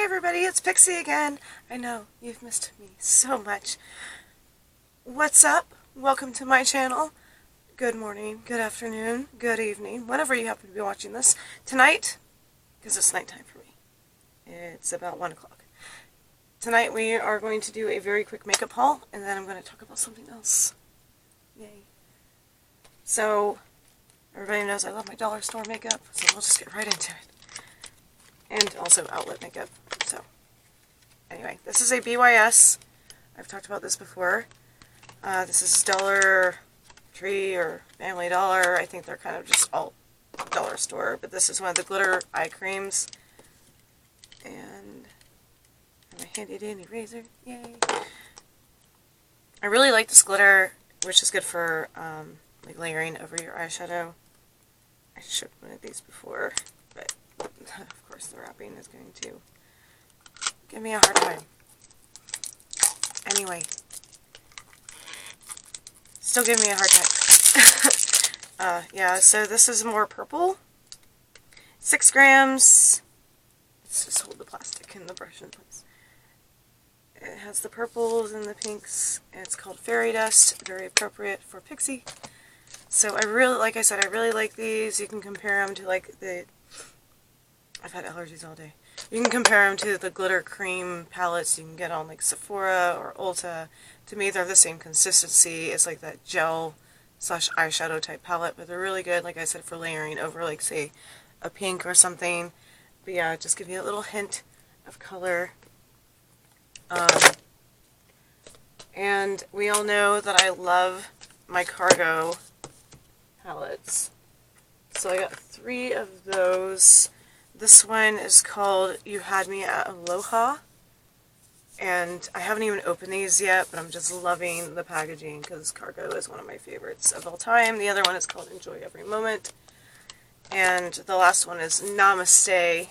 everybody, it's Pixie again. I know, you've missed me so much. What's up? Welcome to my channel. Good morning, good afternoon, good evening, whenever you happen to be watching this. Tonight, because it's nighttime for me, it's about 1 o'clock. Tonight we are going to do a very quick makeup haul, and then I'm going to talk about something else. Yay. So, everybody knows I love my dollar store makeup, so we'll just get right into it. And also outlet makeup. So, anyway, this is a BYS. I've talked about this before. This is Dollar Tree or Family Dollar. I think they're kind of just all dollar store. But this is one of the glitter eye creams. And my handy dandy razor. Yay! I really like this glitter, which is good for like layering over your eyeshadow. I showed one of these before, but of course the wrapping is going to give me a hard time. Anyway, still giving me a hard time. Yeah, so this is more purple. 6 grams. Let's just hold the plastic and the brush in place. It has the purples and the pinks, and it's called Fairy Dust, very appropriate for Pixi. So I really, like I said, I really like these. You can compare them to like the, I've had allergies all day. You can compare them to the glitter cream palettes you can get on like Sephora or Ulta. To me, they're the same consistency. It's like that gel slash eyeshadow type palette, but they're really good, like I said, for layering over like, say, a pink or something. But yeah, just give you a little hint of color. And we all know that I love my cargo palettes. So I got 3 of those. This one is called You Had Me at Aloha. And I haven't even opened these yet, but I'm just loving the packaging because cargo is one of my favorites of all time. The other one is called Enjoy Every Moment. And the last one is Namaste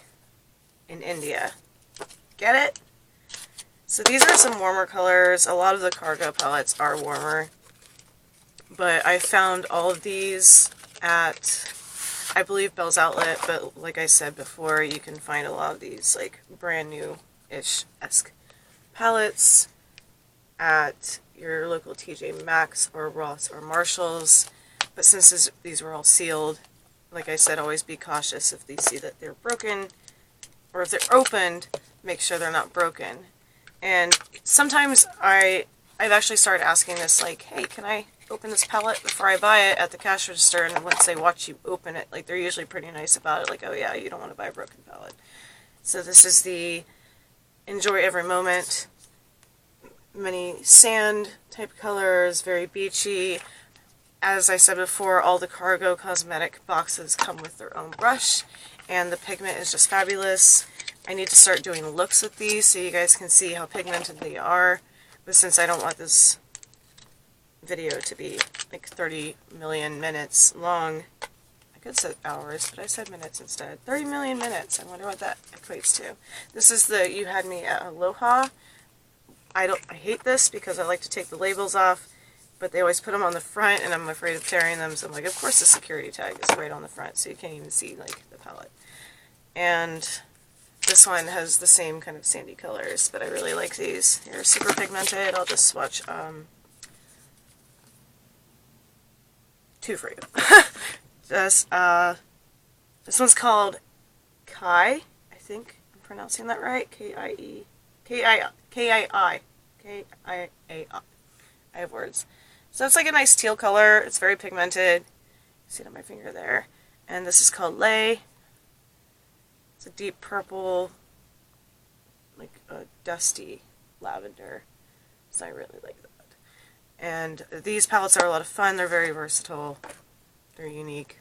in India. Get it? So these are some warmer colors. A lot of the cargo palettes are warmer. But I found all of these at, I believe, Bell's Outlet. But like I said before, you can find a lot of these like brand new-ish-esque palettes at your local TJ Maxx or Ross or Marshall's. But since these were all sealed, like I said, always be cautious if you see that they're broken. Or if they're opened, make sure they're not broken. And sometimes I've actually started asking this, like, hey, can I open this palette before I buy it at the cash register? And once they watch you open it, like, they're usually pretty nice about it, like, oh yeah, you don't want to buy a broken palette. So this is the Enjoy Every Moment. Many sand type colors, very beachy. As I said before, all the cargo cosmetic boxes come with their own brush, and the pigment is just fabulous. I need to start doing looks with these so you guys can see how pigmented they are. But since I don't want this video to be like 30 million minutes long, I could say hours, but I said minutes instead. 30 million minutes. I wonder what that equates to. This is the You Had Me at Aloha. I hate this because I like to take the labels off, but they always put them on the front, and I'm afraid of tearing them. So I'm like, of course the security tag is right on the front, so you can't even see like the palette. And this one has the same kind of sandy colors, but I really like these. They're super pigmented. I'll just swatch 2 for you. Just, this one's called Kai. I think I'm pronouncing that right. K-I-E. K-I-I. K-I-A-I. I have words. So it's like a nice teal color. It's very pigmented. See it on my finger there. And this is called Lay. It's a deep purple, like a dusty lavender, so I really like that. And these palettes are a lot of fun. They're very versatile. They're unique.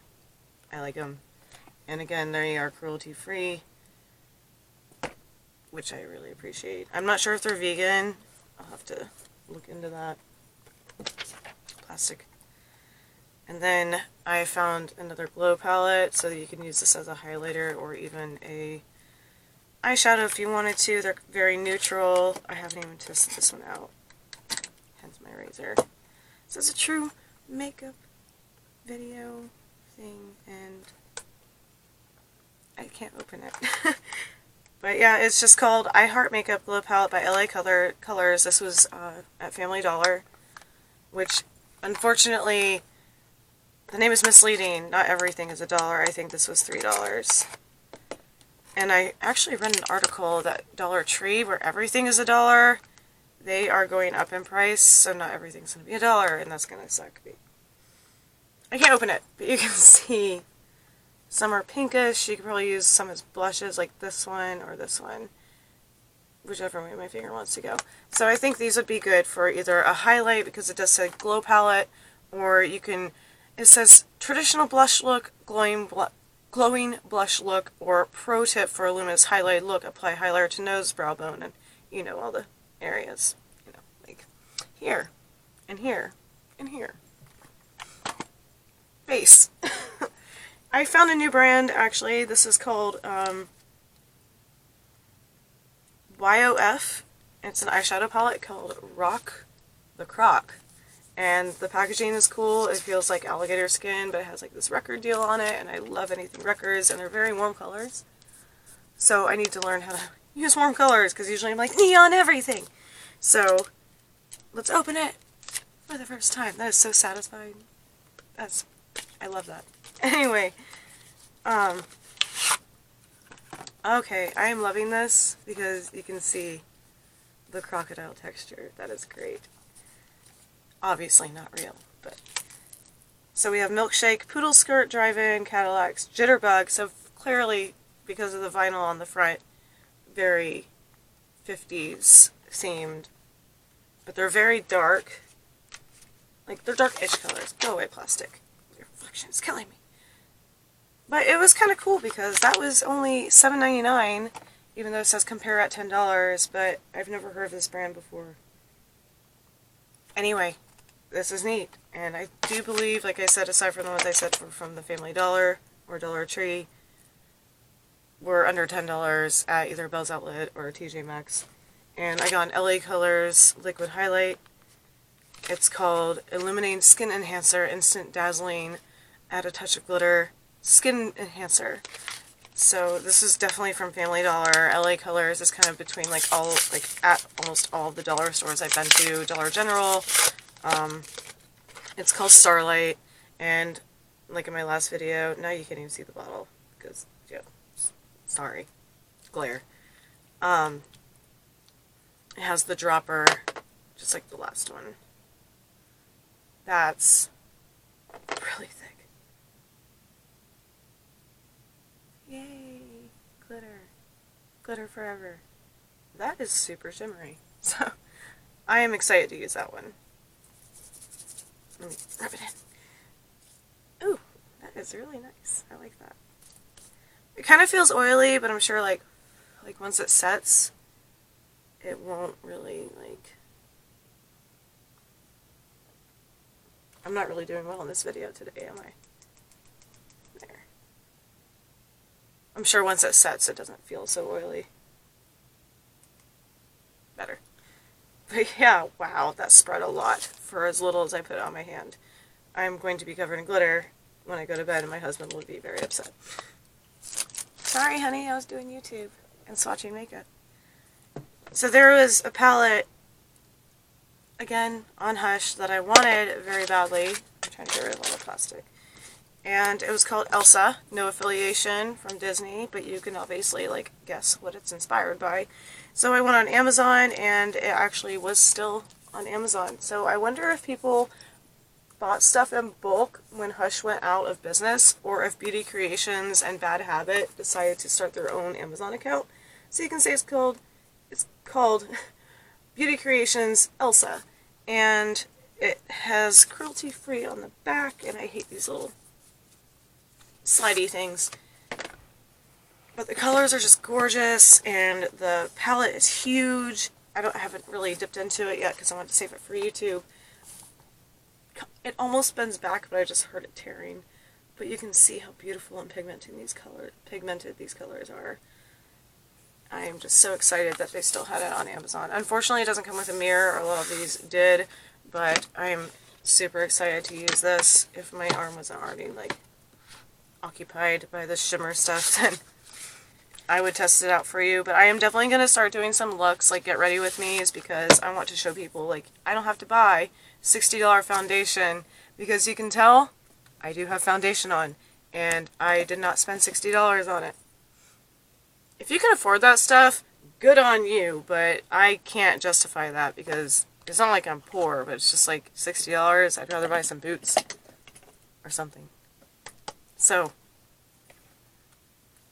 I like them. And again, they are cruelty-free, which I really appreciate. I'm not sure if they're vegan. I'll have to look into that. Plastic. And then I found another glow palette so that you can use this as a highlighter or even a eyeshadow if you wanted to. They're very neutral. I haven't even tested this one out. Hence my razor. So it's a true makeup video thing, and I can't open it. But yeah, it's just called I Heart Makeup Glow Palette by LA Colors. This was at Family Dollar, which unfortunately the name is misleading. Not everything is $1. I think this was $3. And I actually read an article that Dollar Tree, where everything is $1, they are going up in price, so not everything's going to be $1, and that's going to suck. I can't open it, but you can see some are pinkish. You could probably use some as blushes, like this one or this one, whichever way my finger wants to go. So I think these would be good for either a highlight, because it does say glow palette, or you can, it says traditional blush look, glowing blush look, or pro tip for a luminous highlight look, apply highlighter to nose, brow bone, and you know, all the areas, you know, like here, and here, and here. Base. I found a new brand, actually. This is called YOF. It's an eyeshadow palette called Rock the Croc. And the packaging is cool. It feels like alligator skin, but it has like this record deal on it, and I love anything records, and they're very warm colors. So I need to learn how to use warm colors, because usually I'm like, neon everything. So let's open it for the first time. That is so satisfying. I love that. Anyway, okay, I am loving this because you can see the crocodile texture. That is great. Obviously not real, but... So we have Milkshake, Poodle Skirt, Drive-In, Cadillacs, Jitterbug. So clearly, because of the vinyl on the front, very 50s themed. But they're very dark. Like, they're dark-ish colors. Go away, plastic. Your reflection is killing me. But it was kind of cool because that was only $7.99, even though it says compare at $10, but I've never heard of this brand before. Anyway, this is neat, and I do believe, like I said, aside from the ones I said from the Family Dollar or Dollar Tree, were under $10 at either Bell's Outlet or TJ Maxx. And I got an LA Colors Liquid Highlight. It's called Illuminating Skin Enhancer Instant Dazzling Add a Touch of Glitter Skin Enhancer. So this is definitely from Family Dollar. LA Colors is kind of between like at almost all of the dollar stores I've been to. Dollar General. It's called Starlight, and like in my last video, now you can't even see the bottle because, yeah, sorry, glare. It has the dropper, just like the last one. That's really thick. Yay! Glitter. Glitter forever. That is super shimmery. So, I am excited to use that one. Let me rub it in. Ooh, that is really nice. I like that. It kind of feels oily, but I'm sure like once it sets, it won't really I'm not really doing well in this video today, am I? There. I'm sure once it sets, it doesn't feel so oily. Better. But yeah, wow, that spread a lot for as little as I put on my hand. I'm going to be covered in glitter when I go to bed, and my husband will be very upset. Sorry, honey, I was doing YouTube and swatching makeup. So there was a palette, again, on Hush, that I wanted very badly. I'm trying to get rid of all the plastic. And it was called Elsa. No affiliation from Disney, but you can obviously, guess what it's inspired by. So I went on Amazon, and it actually was still on Amazon. So I wonder if people bought stuff in bulk when Hush went out of business, or if Beauty Creations and Bad Habit decided to start their own Amazon account. So you can say it's called Beauty Creations Elsa. And it has cruelty-free on the back, and I hate these little slidey things. But the colors are just gorgeous, and the palette is huge. I haven't really dipped into it yet because I want to save it for YouTube. It almost bends back, but I just heard it tearing. But you can see how beautiful and pigmented these colors are. I am just so excited that they still had it on Amazon. Unfortunately, it doesn't come with a mirror. A lot of these did, but I'm super excited to use this. If my arm wasn't already occupied by the shimmer stuff, then I would test it out for you. But I am definitely going to start doing some looks, like get ready with me, is because I want to show people, like, I don't have to buy $60 foundation, because you can tell I do have foundation on, and I did not spend $60 on it. If you can afford that stuff, good on you, but I can't justify that because it's not like I'm poor, but it's just like $60. I'd rather buy some boots or something. So,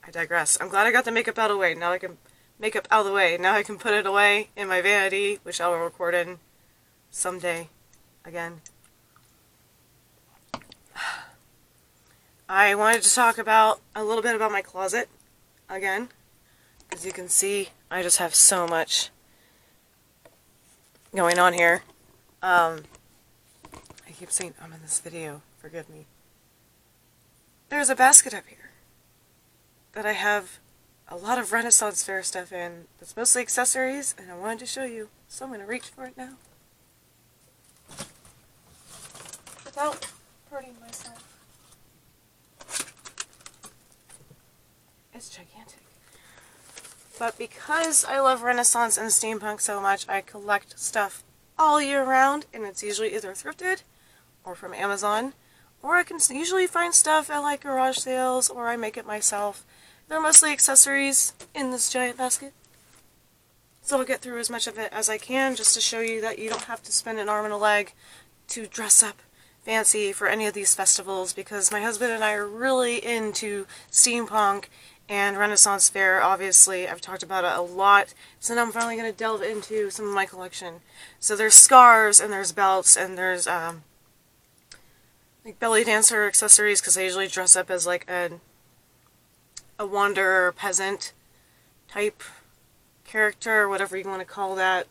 I digress. I'm glad I got the makeup out of the way. Now I can makeup out of the way. Now I can put it away in my vanity, which I will record in someday again. I wanted to talk about a little bit about my closet again. As you can see, I just have so much going on here. I keep saying I'm in this video, forgive me. There's a basket up here that I have a lot of Renaissance fair stuff in. That's mostly accessories, and I wanted to show you, so I'm going to reach for it now. Without hurting myself. It's gigantic. But because I love Renaissance and steampunk so much, I collect stuff all year round, and it's usually either thrifted or from Amazon, or I can usually find stuff at like garage sales, or I make it myself. They're mostly accessories in this giant basket. So I'll get through as much of it as I can just to show you that you don't have to spend an arm and a leg to dress up fancy for any of these festivals, because my husband and I are really into steampunk and Renaissance fair. Obviously, I've talked about it a lot, so now I'm finally going to delve into some of my collection. So there's scarves, and there's belts, and there's like belly dancer accessories, because I usually dress up as like a wanderer peasant type character, whatever you want to call that.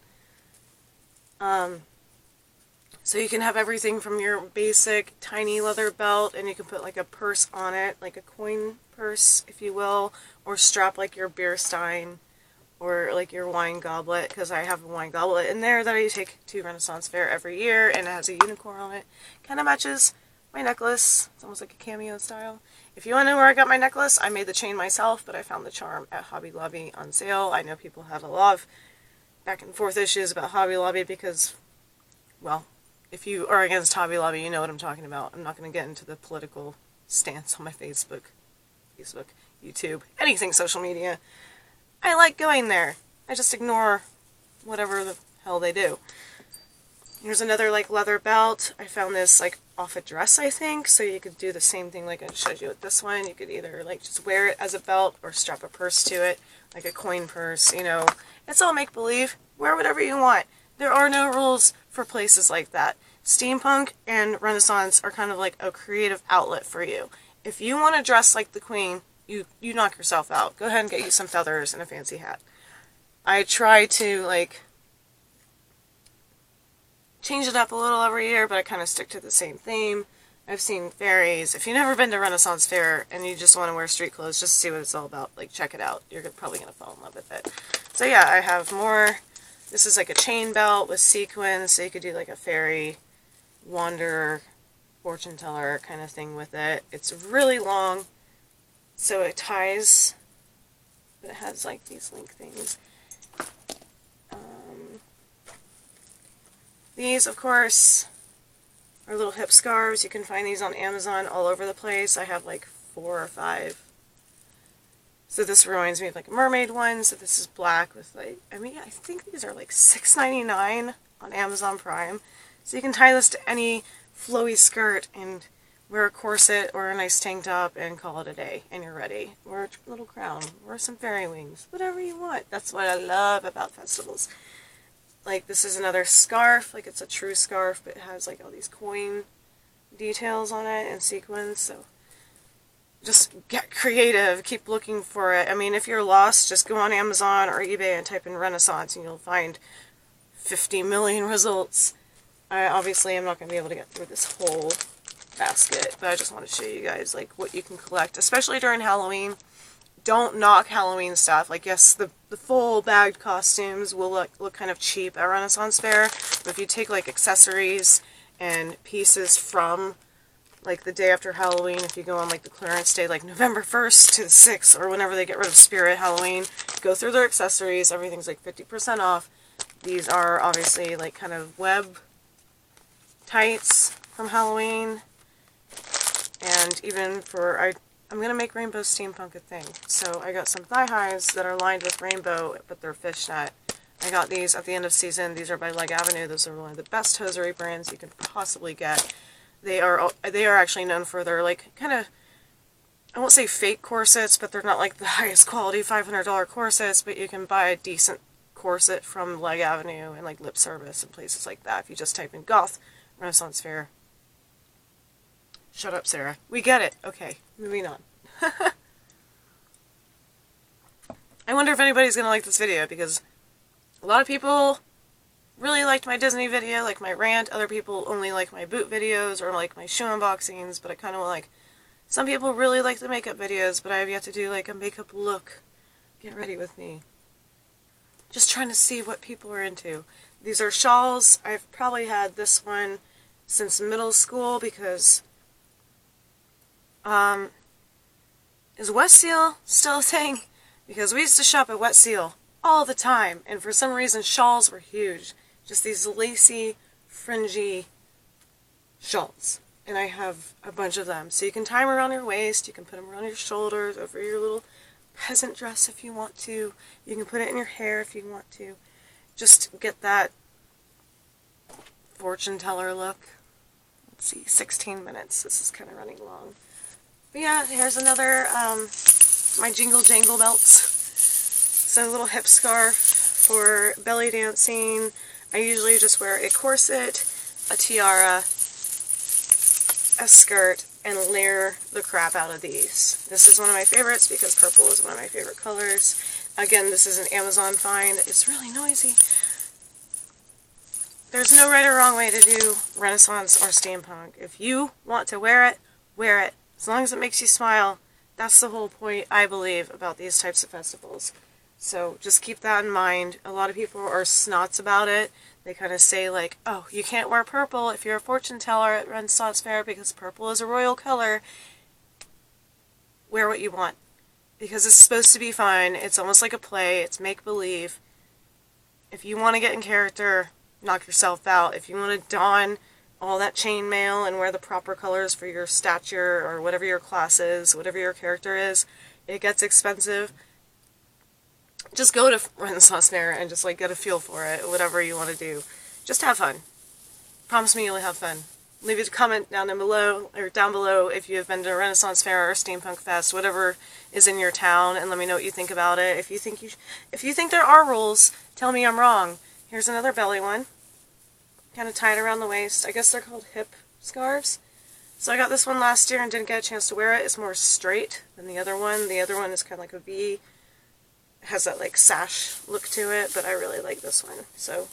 So you can have everything from your basic tiny leather belt, and you can put like a purse on it, like a coin purse, if you will, or strap like your beer stein or like your wine goblet, because I have a wine goblet in there that I take to Renaissance fair every year, and it has a unicorn on it. Kind of matches my necklace. It's almost like a cameo style. If you want to know where I got my necklace, I made the chain myself, but I found the charm at Hobby Lobby on sale. I know people have a lot of back and forth issues about Hobby Lobby because, well, if you are against Hobby Lobby, you know what I'm talking about. I'm not going to get into the political stance on my Facebook, YouTube, anything social media. I like going there. I just ignore whatever the hell they do. Here's another like leather belt. I found this like off a dress, I think, so you could do the same thing like I showed you with this one. You could either like just wear it as a belt or strap a purse to it, like a coin purse, you know. It's all make-believe. Wear whatever you want. There are no rules for places like that. Steampunk and Renaissance are kind of like a creative outlet for you. If you want to dress like the queen, you knock yourself out. Go ahead and get you some feathers and a fancy hat. I try to like change it up a little every year, but I kind of stick to the same theme. I've seen fairies. If you've never been to Renaissance Fair and you just want to wear street clothes just to see what it's all about, like check it out. You're probably going to fall in love with it. So yeah, I have more. This is like a chain belt with sequins, so you could do like a fairy, wanderer, fortune teller kind of thing with it. It's really long, so it ties, but it has like these link things. These, of course, are little hip scarves. You can find these on Amazon all over the place. I have like 4 or 5. So this reminds me of like a mermaid one. So this is black with like, I mean, I think these are like $6.99 on Amazon Prime. So you can tie this to any flowy skirt and wear a corset or a nice tank top and call it a day, and you're ready. Wear a little crown, wear some fairy wings, whatever you want. That's what I love about festivals. Like this is another scarf, like it's a true scarf, but it has like all these coin details on it and sequins, so just get creative, keep looking for it. I mean, if you're lost, just go on Amazon or eBay and type in Renaissance and you'll find 50 million results. I obviously am not going to be able to get through this whole basket, but I just want to show you guys like what you can collect, especially during Halloween. Don't knock Halloween stuff. Like, yes, the full bagged costumes will look kind of cheap at Renaissance Fair, but if you take like accessories and pieces from like the day after Halloween, if you go on like the clearance day, like November 1st to the 6th, or whenever they get rid of Spirit Halloween, go through their accessories. Everything's like 50% off. These are obviously like kind of web tights from Halloween. And even for, I'm going to make rainbow steampunk a thing. So I got some thigh highs that are lined with rainbow, but they're fishnet. I got these at the end of season. These are by Leg Avenue. Those are one of the best hosiery brands you can possibly get. They are actually known for their, like, kind of, I won't say fake corsets, but they're not like the highest quality $500 corsets, but you can buy a decent corset from Leg Avenue and like Lip Service and places like that if you just type in goth Renaissance Fair. Shut up, Sarah. We get it. Okay, moving on. I wonder if anybody's going to like this video, because a lot of people really liked my Disney video, like my rant. Other people only like my boot videos or like my shoe unboxings, but I kind of like... Some people really like the makeup videos, but I have yet to do like a makeup look. Get ready with me. Just trying to see what people are into. These are shawls. I've probably had this one since middle school, because... is Wet Seal still a thing? Because we used to shop at Wet Seal all the time, and for some reason shawls were huge. Just these lacy, fringy shawls. And I have a bunch of them. So you can tie them around your waist, you can put them around your shoulders, over your little peasant dress if you want to. You can put it in your hair if you want to. Just get that fortune teller look. Let's see, 16 minutes. This is kind of running long. But yeah, here's another, my jingle jangle belts. So a little hip scarf for belly dancing. I usually just wear a corset, a tiara, a skirt, and layer the crap out of these. This is one of my favorites because purple is one of my favorite colors. Again, this is an Amazon find. It's really noisy. There's no right or wrong way to do Renaissance or steampunk. If you want to wear it, wear it. As long as it makes you smile. That's the whole point, I believe, about these types of festivals. So just keep that in mind. A lot of people are snots about it. They kind of say like, oh, you can't wear purple if you're a fortune teller at Renaissance Fair because purple is a royal color. Wear what you want. Because it's supposed to be fun. It's almost like a play. It's make-believe. If you want to get in character, knock yourself out. If you want to don all that chainmail and wear the proper colors for your stature or whatever your class is, whatever your character is, it gets expensive. Just go to Renaissance Fair and just like get a feel for it, whatever you want to do. Just have fun. Promise me you'll have fun. Leave a comment down below if you have been to a Renaissance Fair or Steampunk Fest, whatever is in your town, and let me know what you think about it. If you think there are rules, tell me I'm wrong. Here's another belly one. Kind of tied around the waist. I guess they're called hip scarves. So I got this one last year and didn't get a chance to wear it. It's more straight than the other one. The other one is kind of like a V. It has that like sash look to it, but I really like this one. So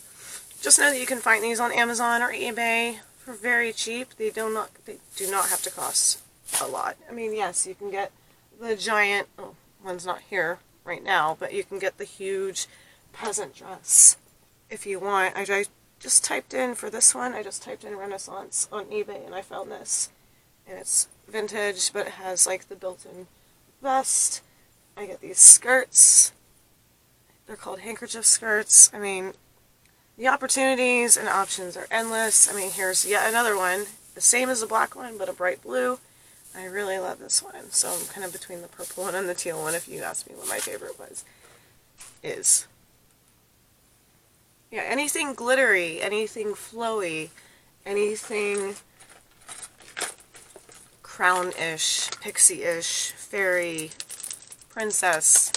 just know that you can find these on Amazon or eBay for very cheap. They do not have to cost a lot. I mean, yes, you can get the giant, oh, one's not here right now, but you can get the huge peasant dress if you want. I just typed in for this one, I just typed in Renaissance on eBay and I found this. And it's vintage, but it has like the built-in vest. I get these skirts. They're called handkerchief skirts. I mean, the opportunities and options are endless. I mean, here's yet another one. The same as the black one, but a bright blue. I really love this one. So I'm kind of between the purple one and the teal one, if you ask me what my favorite is. Yeah, anything glittery, anything flowy, anything crown-ish, pixie-ish, fairy, princess.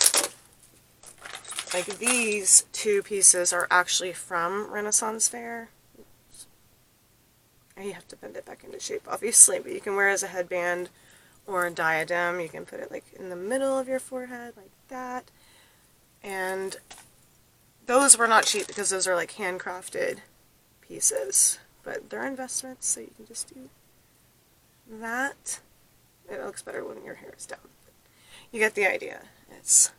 Like these two pieces are actually from Renaissance Fair. And you have to bend it back into shape, obviously, but you can wear it as a headband or a diadem. You can put it like in the middle of your forehead, like that. And those were not cheap because those are like handcrafted pieces. But they're investments, so you can just do that. It looks better when your hair is down. You get the idea. It's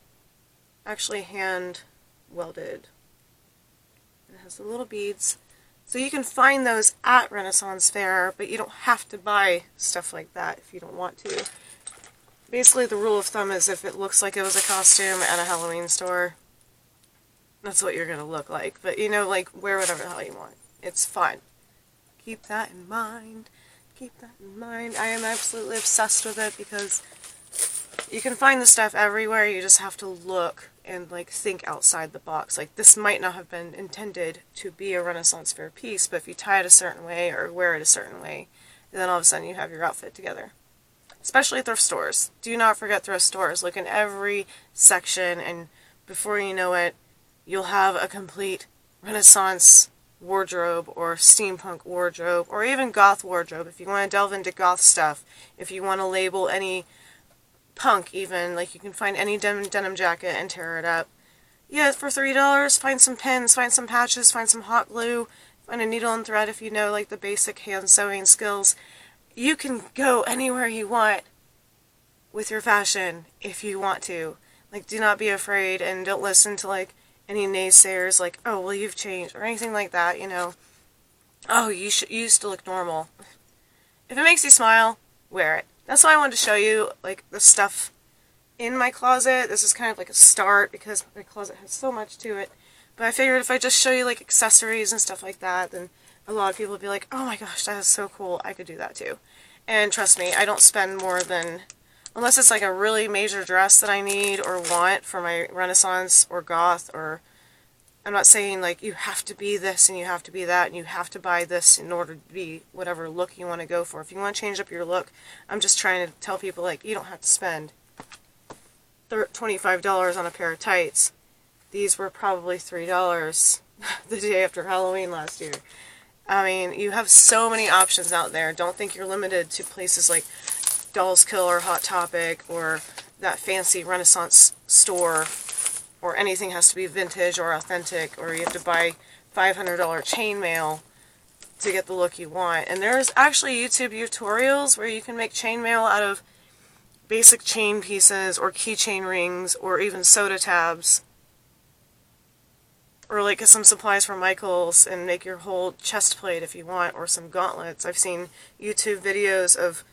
actually hand welded. It has the little beads So you can find those at Renaissance Fair, but you don't have to buy stuff like that if you don't want to. Basically, the rule of thumb is if it looks like it was a costume at a Halloween store, that's what you're going to look like. But, you know, like, wear whatever the hell you want. It's fun. Keep that in mind. Keep that in mind. I am absolutely obsessed with it because you can find the stuff everywhere. You just have to look and, like, think outside the box. Like, this might not have been intended to be a Renaissance Fair piece, but if you tie it a certain way or wear it a certain way, then all of a sudden you have your outfit together. Especially thrift stores. Do not forget thrift stores. Look in every section, and before you know it, you'll have a complete Renaissance wardrobe or steampunk wardrobe or even goth wardrobe if you want to delve into goth stuff. If you want to label any punk even, like you can find any denim jacket and tear it up. Yeah, for $3, find some pins, find some patches, find some hot glue, find a needle and thread if you know like the basic hand sewing skills. You can go anywhere you want with your fashion if you want to. Like, do not be afraid and don't listen to like any naysayers like, oh, well, you've changed or anything like that, you know. Oh, you used to look normal. If it makes you smile, wear it. That's why I wanted to show you like the stuff in my closet. This is kind of like a start because my closet has so much to it. But I figured if I just show you like accessories and stuff like that, then a lot of people would be like, oh my gosh, that is so cool, I could do that too. And trust me, I don't spend more than, unless it's like a really major dress that I need or want for my Renaissance or goth, or I'm not saying like you have to be this and you have to be that and you have to buy this in order to be whatever look you want to go for. If you want to change up your look, I'm just trying to tell people like you don't have to spend $25 on a pair of tights. These were probably $3 the day after Halloween last year. I mean, you have so many options out there. Don't think you're limited to places like Dolls Kill or Hot Topic or that fancy Renaissance store, or anything has to be vintage or authentic, or you have to buy $500 chainmail to get the look you want. And there's actually YouTube tutorials where you can make chainmail out of basic chain pieces or keychain rings or even soda tabs. Or like get some supplies from Michael's and make your whole chest plate if you want, or some gauntlets. I've seen YouTube videos of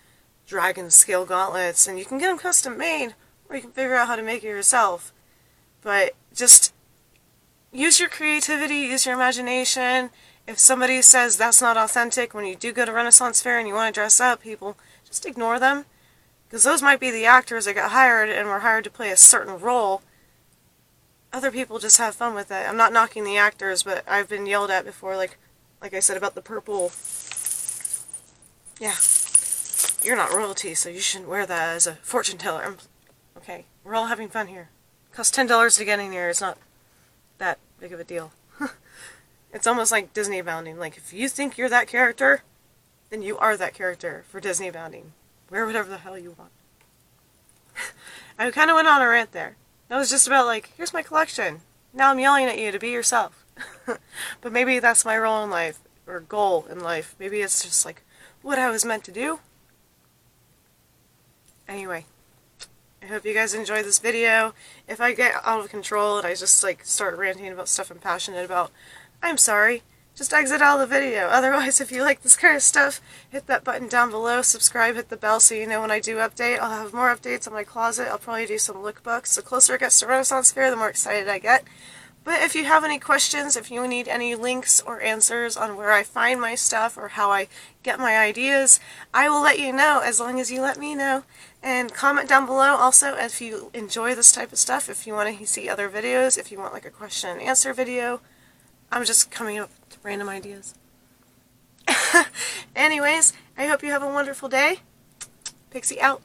dragon scale gauntlets, and you can get them custom made, or you can figure out how to make it yourself. But just use your creativity, use your imagination. If somebody says that's not authentic when you do go to Renaissance Fair and you want to dress up, people, just ignore them. Because those might be the actors that got hired and were hired to play a certain role. Other people just have fun with it. I'm not knocking the actors, but I've been yelled at before, like I said about the purple. Yeah, you're not royalty, so you shouldn't wear that as a fortune teller. Okay, we're all having fun here. It costs $10 to get in here. It's not that big of a deal. It's almost like Disney bounding. Like, if you think you're that character, then you are that character for Disney bounding. Wear whatever the hell you want. I kind of went on a rant there. That was just about like, here's my collection. Now I'm yelling at you to be yourself. But maybe that's my role in life, or goal in life. Maybe it's just like what I was meant to do. Anyway, I hope you guys enjoyed this video. If I get out of control and I just like start ranting about stuff I'm passionate about, I'm sorry. Just exit out of the video. Otherwise, if you like this kind of stuff, hit that button down below, subscribe, hit the bell so you know when I do update. I'll have more updates on my closet. I'll probably do some lookbooks. The closer it gets to Renaissance Fair, the more excited I get. But if you have any questions, if you need any links or answers on where I find my stuff or how I get my ideas, I will let you know as long as you let me know. And comment down below also if you enjoy this type of stuff, if you want to see other videos, if you want like a question and answer video. I'm just coming up with random ideas. Anyways, I hope you have a wonderful day. Pixi out.